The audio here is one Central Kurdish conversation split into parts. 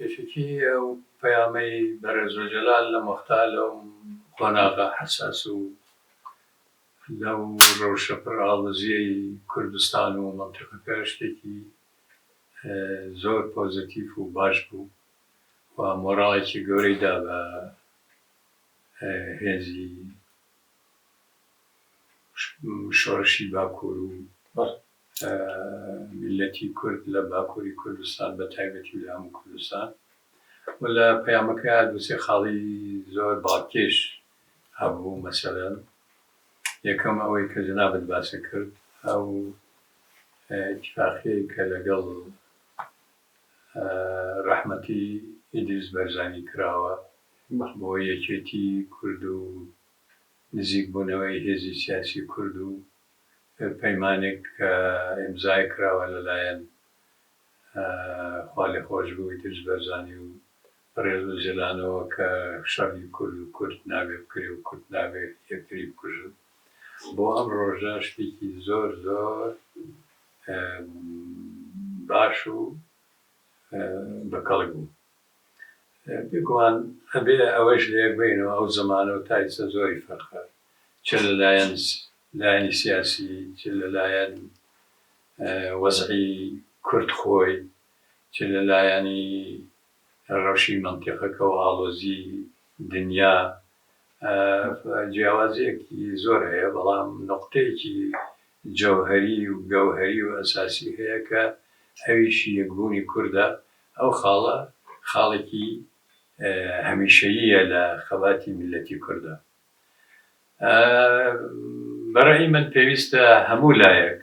پێشکی ئەو پەیامەی بەڕێزوەجەلال لە مەختار لەو قۆناغا حەساس و لەو ڕەوشە پڕئاڵۆزیەی کوردستان و مەنتیقەکە شتێکی زۆر پۆزتیڤ و باش بوو و مۆڕاڵێکی گەورەی دا بە هێزی شۆڕشی باکوور و میلەتی کورد لە باکووری کوردستان بەتایبەتی لە هەموو کوردستان و لە پەیامەکە دووسێ خاڵی زۆر باڵکێش هەبوو. مەسەلەن یەکەم ئەوەی کە جەنابەت باسی کرد ئەو ئیتیفاقیەی کە لەگەڵ ڕەحمەتی ئیدریس بەرزانی کراوە بۆ یەکێتی کورد و نزیکبوونەوەی هێزی سیاسی کورد و پەیمانێک کە ئیمزای کراوە لەلایەن خوا لێخۆش بوو ئیدریس بەرزانی و بەڕێزوەجەلانەوە کە شەڕی کورد و کورد نابێ بکرێ و کورد نابێ یەکتری بکوژن بۆ ئەم ڕۆژە شتێکی زۆر زۆر باش و بەکەڵک بوو. بێگومان ئەبێ ئەوەش لەیەک بینەوە ئەو زەمانە و تا ئێستا زۆری فەرقە چ لەلایەنی سیاسی چ لەلایەن وەزعی کورد خۆی چ لەلایەنی ڕەوشی مەنتیقەکە و ئاڵۆزی دنیا جیاوازیەکی زۆر هەیە، بەڵام نقطەیەکی جەوهەری و گەوهەری و ئەساسی هەیە کە ئەویشی یەکبوونی کوردە. ئەو خاڵە خاڵێکی هەمیشەییە لە خەباتی میلەتی کوردە. بەڕێی من پێویستە هەموو لایەک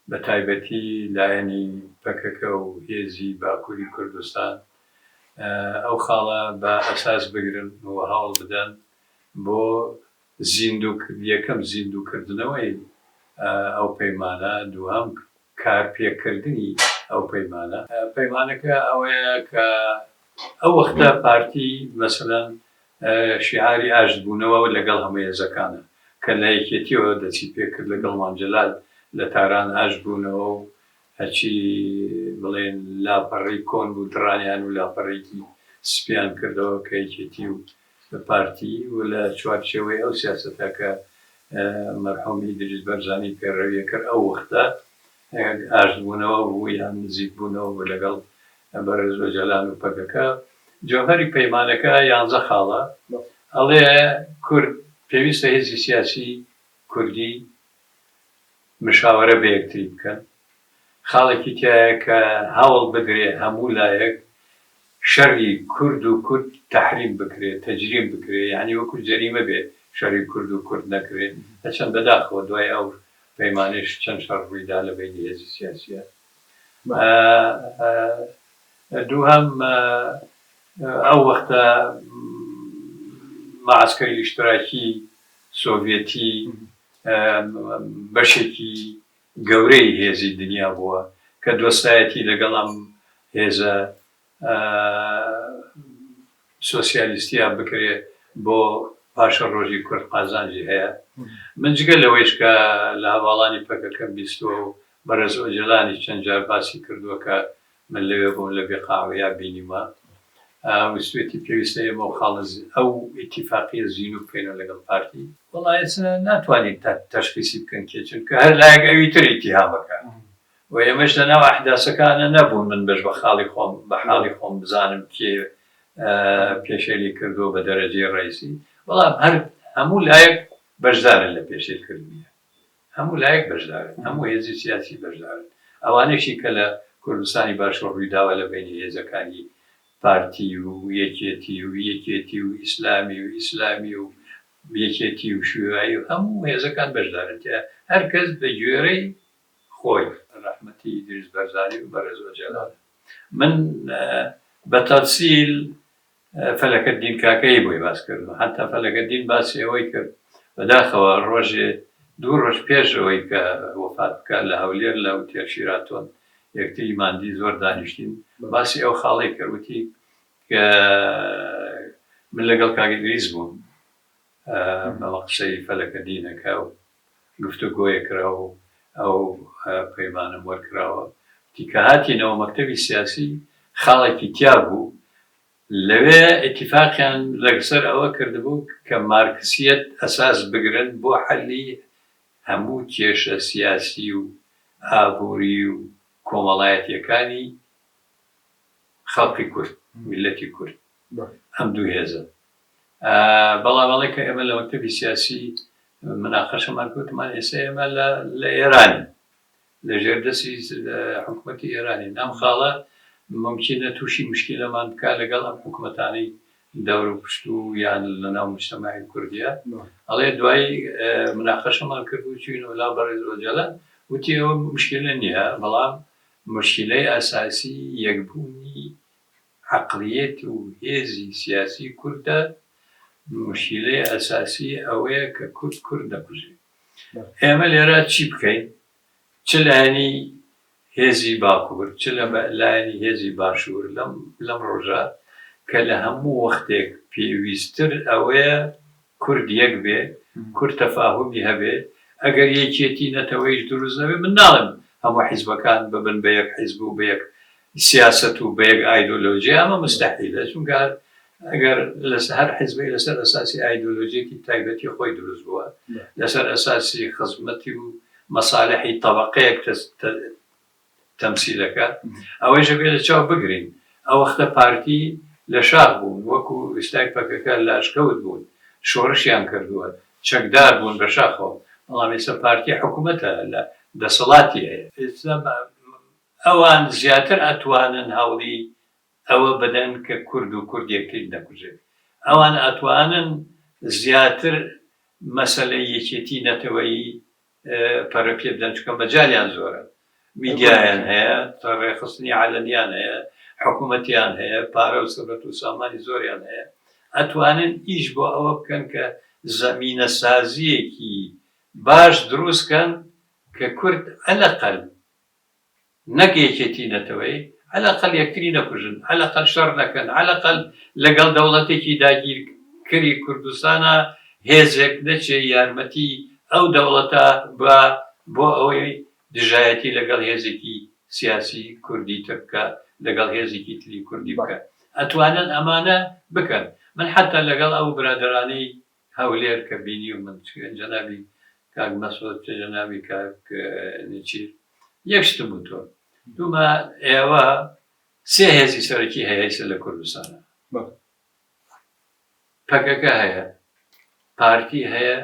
بەتایبەتی لایەنی پەکەکە و هێزی باکووری کوردستان ئەو خاڵە بە ئەساس بگرن و هەوڵ بدەن بۆ یەکەم زیندووکردنەوەی ئەو پەیمانە، دووهەم کارپێکردنی ئەو پەیمانە. پەیمانەکە ئەوەیە کە ئەو وەختە پارتی مەسەلەن شیعاری ئاشتبوونەوە لەگەڵ هەموو هێزەکانە کە لە یەکێتیەوە دەچی پێکرد لەگەڵ مانجەلال لە تاران ئاشتبوونەوە و هەچی بڵێن لاپەڕەی کۆن بوو دڕانیان و لاپەڕێکی سپیان کردەوە کە یەکێتی و پارتی و لە چوارچێوەی ئەو سیاسەتە کە مەرحوم ئیدریس بەرزانی پێڕەویە کرد ئەو وەختە ئاشتبوونەوە بوو یان نزیکبوونەوە بوو لەگەڵ بەڕێزوەجەلان و پەکەکە. جۆهەری پەیمانەکە 11 خاڵە. ئەڵێ کورد پێویستە هێزی سیاسی کوردی مشاوەرە بە یەکتری بکەن. خاڵێکی تایە کە هەوڵ بدرێ هەموو لایەک شەڕی کورد و کورد تەحریم بکرێت، تەجریم بکرێت، یعنی وەکو جەریمە بێ شەڕی کورد و کورد نەکرێت. هەرچەند بەداخەوە دوای ئەو پەیمانێش چەند شەڕ ڕوویدا لە بینی هێزی سیاسیە. دووهەم ئەو وەختە مەعسکەری ئیشتراکی سۆڤیەتی بەشێکی گەورەی هێزی دنیا بووە کە دۆستایەتی لەگەڵ ئەم هێزە سۆسیالیستیا بکرێت بۆ پاشە ڕۆژی کورد قازانجی هەیە. من جگە لەوەیش کە لە هەواڵانی پەکەکەم بیستووە و بەڕێزوەجەلانی چەند جار باسی کردووە کە من لەوێ بووم لە بێقاوەیە بینیمە ویستێتی پێویستە ئێمە و خاڵە ئەو ئیتیفاقیە زین و بکەینەوە لەگەڵ پارتی. وەڵای ناتوانین تەشخیصی بکەن کێ، چونکە هەر لایەک ئەوی تر ئیتیهامەکە و ئێمەش لەناو ئەحداسەکانە نەبوون من بەش بە حاڵی خۆم بزانم کێ پێشێلی کردو بە دەرەجەی ڕئیسی. بەڵام هەموو لایەک بەشدارن لە پێشێلکردنیە، هەموو لایەک بەشدارن، هەموو هێزی سیاسی بەشدارن. ئەوانەشی کە لە کوردستانی باشوور ڕوویداوە لە بینی هێزەکانی پارتی و یەکێتی و ئیسلامی و یەکێتی و شیوایی و هەموو هێزەکان بەشدارن، هەر کەس بە گوێرەی خۆی. ڕەحمەتی ئیدریس بەرزانی و بەڕێزوەجەلان. من بە تەفسیل فەلەکەتدین کاکەی بۆی باس کردم، حتا فەلەکەتدین باسی ئەوەی کرد بەداخەوە دوو ڕۆژ پێش ئەوەی کە وەفات بکە لە هەولێر لە وتێر شیراتۆن یەکتری ماندی زۆر دانیشتین باسی ئەو خاڵی کردوتی کە من لەگەڵ کاک ئیدریس بووم بەڵە قسەی فەلەکەتدینەکە و گفتوگۆیە کراوە و ئەو پەیمانم وەرکراوە کە هاتینەوە مەکتەبی سیاسی خاڵێکی تیا بوو لەوێ ئیتیفاقیان لەسەر ئەوە کردبوو کە مارکسیەت ئەساس بگرن بۆ حەلی هەموو کێشە سیاسی و ئابووری و کۆمەڵایەتیەکانی خەڵکی کورد میلەتی کورد ئەم دوو هێزە. بەڵام ئەڵێ کە ئێمە لە مەکتەبی سیاسی مناقەشەمان کردمان ئێستا ئێمە لە ئێرانی لەژێر دەستی حکوومەتی ئێرانی ئەم خاڵە ممکنە تووشی مشکلەمان بکات لەگەڵ ئەم حکوومەتانەی دەور و پشت و یان لەناو مجتەماعی کوردیە. ئەڵێ دوایی مناقەشەمان کردبوو چوینەوە لا بەڕێز ئۆجەلان وتی ئەوە مشکلە نییە، بەڵام مشکلەی ئاساسی یەکبوونی عەقڵیەت و هێزی سیاسی کوردە، مشکلەی ئاساسی ئەوەیە کە کورد دەکوژێت. ئێمە لێرە چی بکەین؟ چ لایەنی هێزی باکوور چ لایەنی هێزی باشوور لەم ڕۆژە کە لە هەموو وەختێک پێویستتر ئەوەیە کورد یەک بێ، کورد تەفاهومی هەبێ. ئەگەر یەکێتی نەتەوەیش دروست نەبێ، من ناڵێم هەموو حیزبەکان ببن بە یەک حیزب و بە یەک سیاست و بە یەک ئایدۆلۆژی، ئەمە مستەحیلە، چونکە ئەگەر هەر حیزبی لەسەر ئەساسی ئایدۆلۆژیەکی تایبەتی خۆی دروست بووە، لەسەر ئەساسی خزمەتی و مەسالحی طەبەقەیەک تەمسیلەکە، ئەوەیشە بێ لە چاو بگرین. ئەو وەختە پارتی لە شاخ بوون، وەکو ئێستای پەکەکە لە ئەشکەوت بوون، شۆڕشیان کردووە، چەکدار بوون بە شاخەوە. بەڵام ئێستا پارتی حکوومەتە لە دەسەڵاتی هەیە. ئەوان زیاتر ئەتوانن هەوڵی ئەوە بدەن کە کورد و کورد یەکتر نەکوژێت. ئەوان ئەتوانن زیاتر مەسەلەی یەکێتی نەتەوەیی پەرە پێ بدەن، چونکە مەجالیان زۆرە، میدیایان هەیە، ڕێخستنی عەلەنیان هەیە، حکوومەتیان هەیە، پارە و سەبەت و سامانی زۆریان هەیە. ئەتوانن ئیش بۆ ئەوە بکەن کە زەمینە سازیەکی باش دروستکەن کە کورد عەلەقەل نەک یەکێتی نەتەوەیی، عەلەقەل یەکتری نەکوژن، عەلەقەل شەڕ نەکەن، عەلەقەل لەگەڵ دەوڵەتێکی داگیرکەری کوردستانە هێزێک نەچێ یارمەتی ئەو دەوڵەتە بۆ ئەوەی دژایەتی لەگەڵ هێزێکی سیاسی کوردی تر بکە، لەگەڵ هێزێکی تری کوردی بکە. ئەتوانن ئەمانە بکەن. من حتا لەگەڵ ئەو برادرانەی هەولێر کە بینی و من جەنابی کاک مەسعود جەنابی کاک نەچیر یەک شتم وتووە، دوومە ئێوە سێ هێزی سەرەکی هەیە لە کوردستانە، پەکەکە هەیە، پارتی هەیە،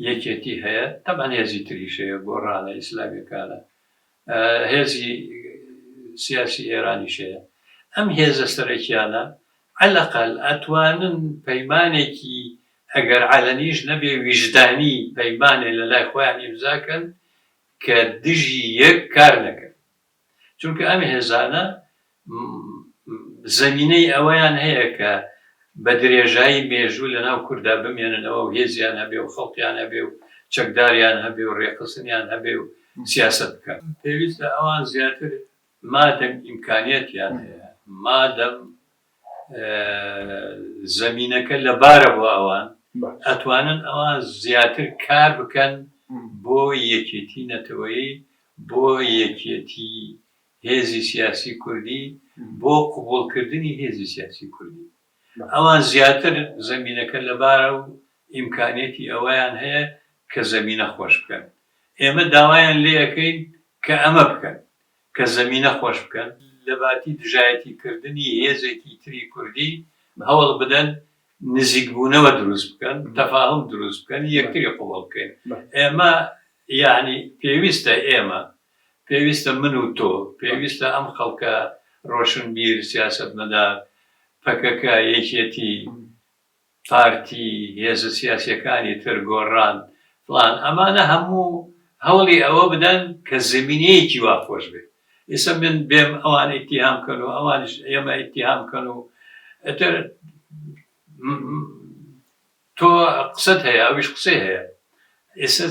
یەکێتی هەیە، تەمان هێزی تریش هەیە گۆڕانە ئیسلامیەکانە، هێزی سیاسی ئێرانیش هەیە. ئەم هێزە سەرەکیانە عەلەقەل ئەتوانن پەیمانێکی ئەگەر عەلەنیش نەبێ ویجدانی پەیمانێ لە لای خۆیان ئیمزاکەن کە دژی یەک کار نەکەن. چونکە ئەم هێزانە زەمینەی ئەوەیان هەیە کە بە درێژایی مێژوو لەناو کووردا بمێننەوە و هێزیان هەبێ و خەڵکیان هەبێ و چەکداریان هەبێ و ڕێخستنیان هەبێ و سیاست بکەن. پێویستە ئەوان زیاتر مادەم ئیمکانیەتیان هەیە، مادەم زەمینەکە لەبارە بۆ ئەوان، ئەتوانن ئەوان زیاتر کار بکەن بۆ یەکێتی نەتەوەیی، بۆ یەکێتی هێزی سیاسی کوردی، بۆ قبوڵکردنی هێزی سیاسی کوردی. ئەوان زیاتر زەمینەکە لەبارە و ئیمکانیەتی ئەوەیان هەیە کە زەمینە خۆش بکەن. ئێمە داوایان لێ ئەەکەین کە ئەمە بکەن، کە زەمینە خۆش بکەن، لە باتی دژایەتی کردنی هێزێکی تری کوردی هەوڵ بدەن نزیکبوونەوە دروست بکەن، تەفاهم دروست بکەن، یەکتری قوبڵ بکەین. ئێمە یعنی پێویستە من و تۆ، پێویستە ئەم خەڵکە ڕۆشنبیر سیاسەتمەدار، پەکەکە، یەکێتی، پارتی، هێزە سیاسیەکانی تر گۆڕان فڵان، ئەمانە هەموو هەوڵی ئەوە بدەن کە زەمینەیەکی وا خۆش بێت. ئێستا من بێم ئەوان ئیتیهام کەن و ئەوانش ئێمە ئیتیهام کەن و ئەتر تۆ قسەت هەیە ئەویش قسەی هەیە. ئێستا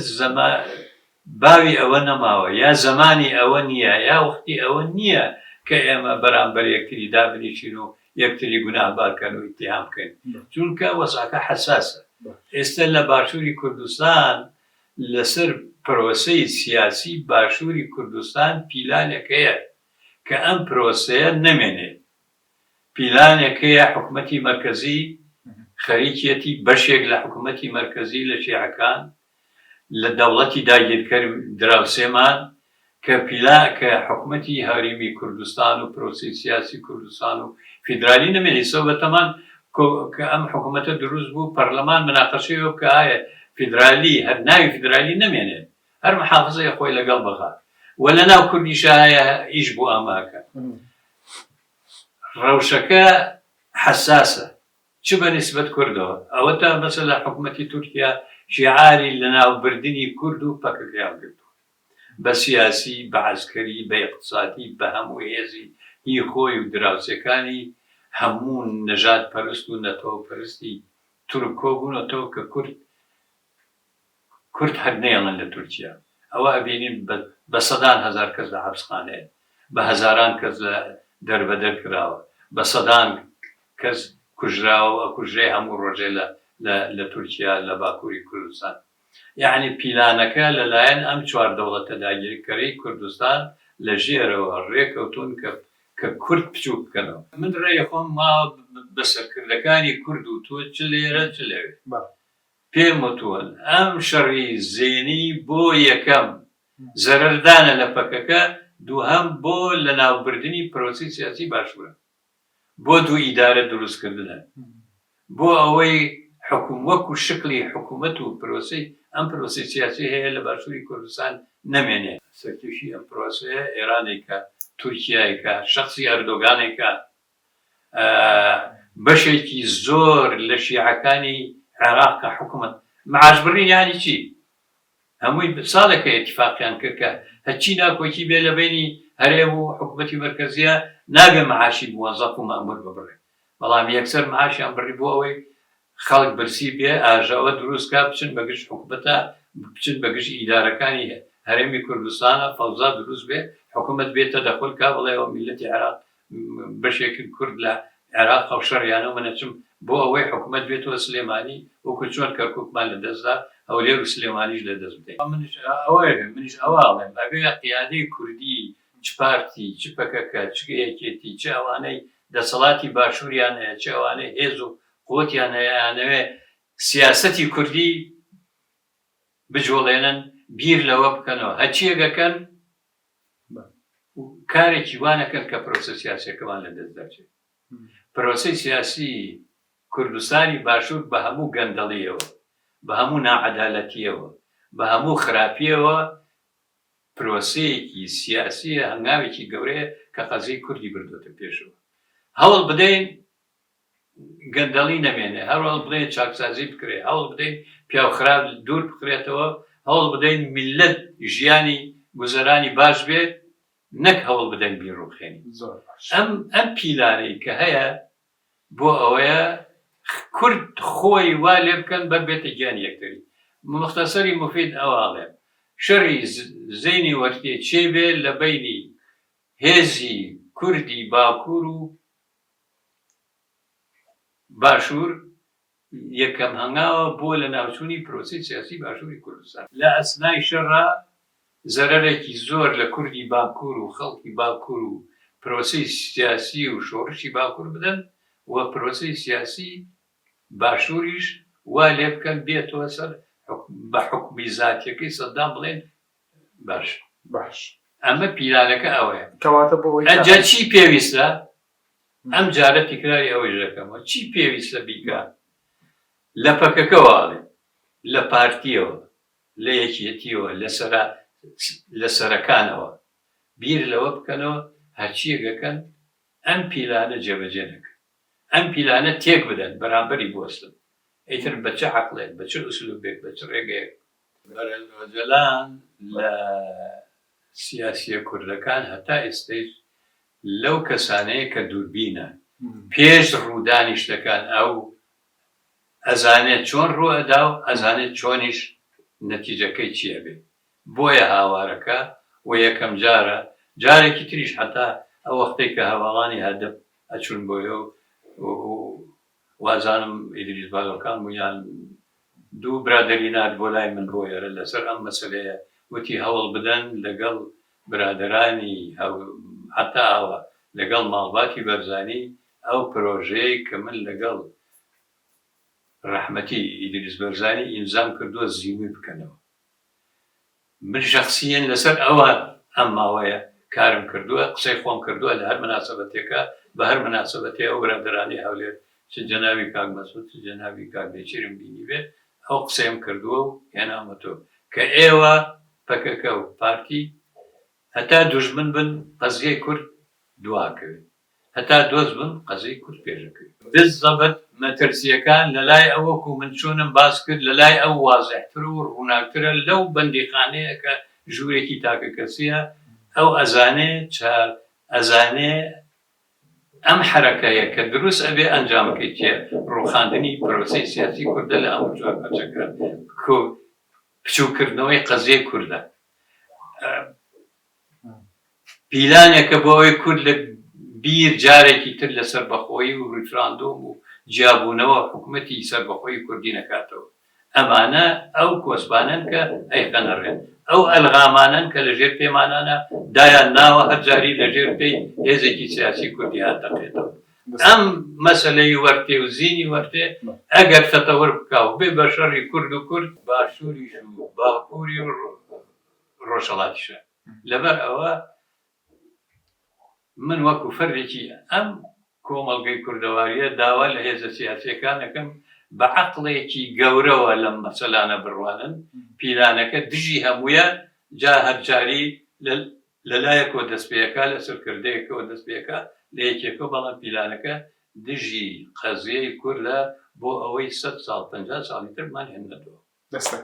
باوی ئەوە نەماوە، یا زەمانی ئەوە نییە، یا وەختی ئەوە نییە کە ئێمە بەرامبەر یەکتری دابنیشین و یەکتری گوناهبارکەن و ئیتیهام بکەین، چونکە وەزعەکە حەساسە. ئێستا لە باشووری کوردستان لەسەر پرۆسەی سیاسی باشووری کوردستان پیلانێک هەیە کە ئەم پرۆسەیە نەمێنێت، پیلانێکەیە حکوومەتی مرکزی خەریکیەتی بەشێک لە حکوومەتی مرکزی لە شیعەکان لە دەوڵەتی داگیرکەر دراوسێمان کە حکوومەتی هەرێمی کوردستان و پرۆسی سیاسی کوردستان و فیدرالی نەمێنی سەبەتەمان کە ئەم حکوومەتە دروست بوو پەرلەمان مناقەشەیەوە کە ئایا فیدرالی هەر ناوی فیدرالی نەمێنێت هەر محافزەیە خۆی لەگەڵ بغات و لە ناو کوردیشە هەیە ئیش بۆ ئەماکە ڕەوشەکە حساسە چ بە نسبەت کوردەوە ئەوە تا مەسەلا حکوومەتی تورکیا شیعاری لە ناوبردنی کورد و پەکەکەیان کردووە بە سیاسی بە عەسکەری بە ئیقتصادی بە هەموو هێزی هی خۆی و دراوسەکانی هەموو نەژاد پەرست و نەتەوە پەرستی تورک کۆبوونەتەوە کە کورد هەر نێڵن لە تورکیا ئەوە ئەبینین بە سەدان هەزار کەس لە حەبسخانەیە بە هەزاران کەس لە دەربەدەر کراوە بە سەدان کەس کوژراوە ئەکوژرێ هەموو ڕۆژێ لە تورکیا لە باکووری کوردستان یعنی پیلانەکە لەلایەن ئەم چوار دەوڵەتە داگیرکەرەی کوردستان لە ژێرەوە ڕێکەوتون کە کورد بچوو بکەنەوە من ڕێی خۆم ماوە بەسەرکردەکانی کورد و تۆ چ لێرە چ لەوێ پێم وتووەن ئەم شەڕی زێنی بۆ یەکەم زەرەردانە لە پەکەکە دووهەم بۆ لە ناوبردنی پرۆسی سیاسی باشوورە بۆ دوو ئیدارە دروستکردنە بۆ ئەوەی وەکو شکلی حکوومەت و پرۆسی ئەم پرۆسی سیاسی هەیە لە باشووری کوردستان نەمێنێ سەرکێشی ئەم پرۆسەیە ئێرانێکە تورکیایەکە شەخصی ئەردۆگانێکە بەشێکی زۆر لە شیعەکانی عێراق کە حکوومەت معاشبڕین یانی چی هەمووی ساڵێکە ئێتیفاقیان کرد کە هەچی ناکۆکی بێ لە بینی هەرێم و حکوومەتی مرکزیە ناگە معاشی موەزەف و مەئمور ببڕێ بەڵام یەکسەر معاشیان بڕی بۆ ئەوەی خەڵک برسی بێ ئاژاوە دروستکە بچن بەگشت حکوومەتە بچن بەگشت ئیدارەکانی هەرێمی کوردستانە فەوزا دروست بێ حکوومەت بێتە دەخۆلکە بڵێ ئەوە میلەتی عێراق بەشێکی کورد لە عێراق ئەو شەڕیانەوە منەچم بۆ ئەوەی حکوومەت بێتەوە سلێمانی وەکو چۆن کەرکووکمان لە دەستدا هەولێر و سلێمانیش لە دەست بدەین منیش ئەواڵێم ئەبێ قیادەی کوردی چ پارتی چ پەکەکە چ یەکێتی چ ئەوانەی دەسەڵاتی باشووریان هەیە چ ئەوانەی هێز و قوتیان هەیەیانەوێ سیاسەتی کوردی بجۆڵێنن بیر لەوە بکەنەوە هەچیەکەکەن کارێکی وانەکەن کە پرۆسە سیاسیەکەمان لە دەست دەچێت پرۆسەی سیاسی کوردستانی باشوور بە هەموو گەندەڵیەوە بە هەموو ناعەدالەتیەوە بە هەموو خراپیەوە پرۆسەیەکی سیاسیە هەنگاوێکی گەورەیە کە قەزەی کوردی بردوتە پێشەوە هەوڵ بدەین گەندەڵی نەمێنێ هەروەڵ بدەین چاکسازی بکرێ هەوڵ بدەین پیاوخراپ دوور بکرێتەوە هەوڵ بدەین میلەت ژیانی گوزەرانی باش بێت نەک هەوڵ بدەین بیرڕوخێنی ئەم پیلانەی کە هەیە بۆ ئەوەیە کورد خۆی وا لێ بکەن بەبێتە گیانی یەکتری مختصری مفید ئەواڵێ شەڕی زەینی وەرتێ چێ بێ لە بەینی هێزی کوردی باکوور و باشوور یەکەم هەنگاوە بۆ لە ناوچوونی پرۆسی سیاسی باشووری کوردستان لە ئەسنای شەڕە زەرەرێکی زۆر لە کوردی باکوور و خەڵکی باکوور و پرۆسی سیاسی و شۆڕشی باکوور بدەن و پرۆسی سیاسی باشووریش وا لێ بکەن بێتەوە سەر بە حکومی زاتیەکەی سەددام بڵێن باش ئەمە پیلانەکە ئەوەیە ئەجا چی پێویستە ئەم جارە تکراری ئەوەی ژەکەمەوە چی پێویستە بیکە لە پەکەکەواڵێ لە پارتیەوە لە یەکێتیەوە لە سەرەکانەوە بیر لەوە بکەنەوە هەرچیەکەکەن ئەم پیلانە جێبەجێ نەکەن ئەم پیلانە تێک بدەن بەرامبەری بوەستن ئیتر بە چه عەقڵێک بە چه ئوسلوبێک بە چه ڕێگەیەک بەرەلۆجەلان لە سیاسیە کوردەکان هەتا ئێستەش لەو کەسانەیە کە دووربینە پێش ڕوودانی شتەکان ئەو ئەزانێت چۆن ڕوئەدا و ئەزانێت چۆنیش نەتیجەکەی چیە بێت بۆیە هاوارەکە و یەکەم جارێکی تریش هەتا ئەو وەختەی کە هەواڵانی هەدەب ئەچون بۆیە و وازانم ئیدریس باڵۆکان بوویان دوو برادەری نات بۆ لای من بۆ ئێرە لەسەر ئەم مەسەلەیە وتی هەوڵ بدەن لەگەڵ برادەرانی هەتا ئەوە لەگەڵ ماڵباتی بەرزانی ئەو پرۆژەیە کە من لەگەڵ ڕەحمەتی ئیدریس بەرزانی ئیمزام کردووە زیوی بکەنەوە. من شەخسیەن لەسەر ئەوە ئەم ماوەیە کارم کردووە، قسەی خۆم کردووە لە هەر مناسبەتێکە بە هەر مناسبەتێ ئەو برادرانی هەولێر چ جەنابی کاک مەسعود چ جەنابی کاک بێچیرم بینی بێ ئەو قسەیم کردووە و هێنامەتەوە کە ئێوە پەکەکە و پارتی هەتا دوژمن بن قەزیەی کورد دواکەوێت، هەتا دۆست بن قەزەی کورد پێشەکەوێت. بالضەبط مەترسیەکان لە لای ئەوەکو من چۆنم باس کرد لە لای ئەو وازەحتر و ڕووناکترە لەو بەندیخانەیە کە ژوورێکی تاکە کەسیە ئەو ئەزانێ ئەم حرەکەیە کە دروست ئەبێ ئەنجامەکەی چیە ڕووخاندنی پرۆسەی سیاسی کوردە لە ئەم جوابەچەکە بچووکردنەوەی قەزیەی کوردە پیلانێکە بۆ ئەوەی کورد لە بیر جارێکی تر لە سەربەخۆیی و ریفراندۆم و جیابوونەوە حکوومەتی سەربەخۆیی کوردی نەکاتەوە. ئەمانە ئەو کۆسبانن کە ئەیقەنەڕێن، ئەو ئەلغامانن کە لەژێر پەیمانانە دایان ناوە هەرجاری لەژێر پێی هێزێکی سیاسی کوردی هاتەقێتەوە. ئەم مەسەلەی وەرتێ و زینی وەرتێ ئەگەر تەتەور بکاو بێ بە شەڕی کورد و کورد باشووریش و باکووری و ڕۆژهەڵاتیشە. لەبەر ئەوە من وەکو فەرێکی ئەم کۆمەڵگەی کوردەواریە داوا لە هێزە سیاسیەکانەکەم بە عەقڵێکی گەورەوە لەم مەسەلانە بڕوانن پیلانەکە دژی هەموویە جا هەرجاری لەلایەکەوە دەست پێەکە لە سەرکردەیەکەوە دەست پێەکە لە یەکێکە بەڵام پیلانەکە دژی قەزیەی کوردە بۆ ئەوەی 100 ساڵ 50 ساڵی ترمان هێنەدەوە.